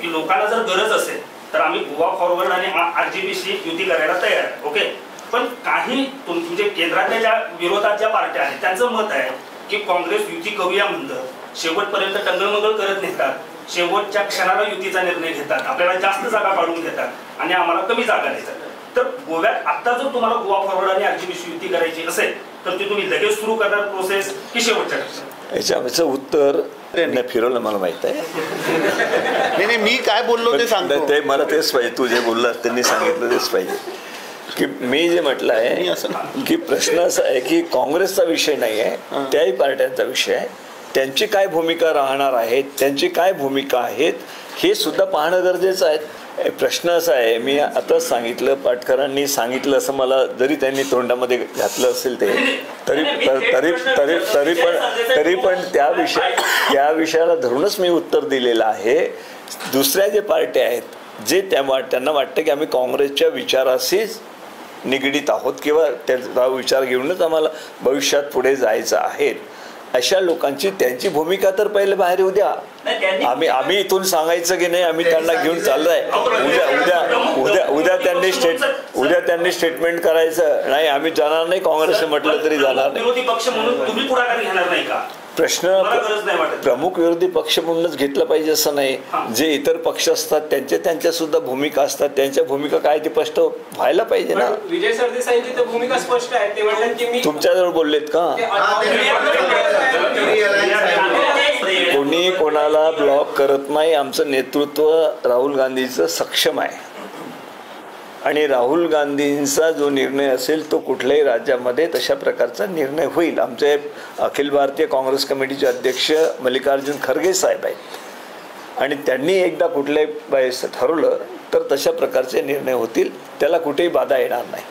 की लोकांना जर गरज असेल तर आम्ही गोवा फॉरवर्ड आणि आरजेपीशी युती करायला तयार आहे, ओके. पण काही म्हणजे केंद्रातल्या ज्या विरोधात ज्या पार्ट्या आहेत त्यांचं मत आहे की काँग्रेस युती करूया म्हणतं, शेवटपर्यंत टंगलमंगल करत नेतात, शेवटच्या क्षणाला युतीचा निर्णय घेतात, आपल्याला जास्त जागा काढून घेतात आणि आम्हाला कमी जागा देतात. तर गोव्यात आता जर तुम्हाला गोवा फॉरवर्ड आणि आरजेपीशी युती करायची असेल तर ती तुम्ही लगेच सुरू करणार प्रोसेस की शेवटच्या टप्प्यात? याच्याचं उत्तर फिरवलं मला माहित आहे. नाही मी काय बोललो ते सांगतो. ते मला तेच पाहिजे, तू जे बोललास त्यांनी सांगितलं तेच पाहिजे. की मी जे म्हटलं आहे की प्रश्न असा आहे की काँग्रेसचा विषय नाही आहे, त्याही पार्ट्यांचा विषय आहे. त्यांची काय भूमिका राहणार आहेत, त्यांची काय भूमिका आहेत हे सुद्धा पाहणं गरजेचं आहे. प्रश्न असा आहे, मी आताच सांगितलं, पाटकरांनी सांगितलं असं मला जरी त्यांनी तोंडामध्ये घातलं असेल ते तरी पण त्या विषयाला धरूनच मी उत्तर दिलेलं आहे. दुसऱ्या जे पार्ट्या आहेत जे त्यांना वाटतं की आम्ही काँग्रेसच्या विचाराशीच निगडीत आहोत किंवा त्याचा विचार घेऊनच आम्हाला भविष्यात पुढे जायचं आहे, अशा लोकांची त्यांची भूमिका तर पहिले बाहेर येऊ द्या. आम्ही इथून सांगायचं की नाही आम्ही त्यांना घेऊन चाललोय, उद्या त्यांनी स्टेटमेंट करायचं नाही आम्ही जाणार नाही, काँग्रेसने म्हटलं तरी जाणार नाही. विरोधी पक्ष म्हणून तुम्ही पुढाकार घेणार नाही का? प्रश्न प्रमुख विरोधी पक्ष म्हणूनच घेतलं पाहिजे असं नाही. जे इतर पक्ष असतात त्यांच्या सुद्धा भूमिका असतात, त्यांच्या भूमिका काय ते स्पष्ट व्हायला पाहिजे ना. विजय सरदेसाईंची तर भूमिका स्पष्ट आहे, ते म्हणतात की मी तुमच्याजवळ बोललेत का कोणी कोणाला ब्लॉक करत नाही. आमचं नेतृत्व राहुल गांधीचं सक्षम आहे आणि राहुल गांधींचा जो निर्णय असेल तो कुठल्याही राज्यामध्ये तशा प्रकारचा निर्णय होईल. आमचे अखिल भारतीय काँग्रेस कमिटीचे अध्यक्ष मल्लिकार्जुन खरगे साहेब आहेत आणि त्यांनी एकदा कुठल्याही वेळेस ठरवलं तर तशा प्रकारचे निर्णय होतील, त्याला कुठेही बाधा येणार नाही.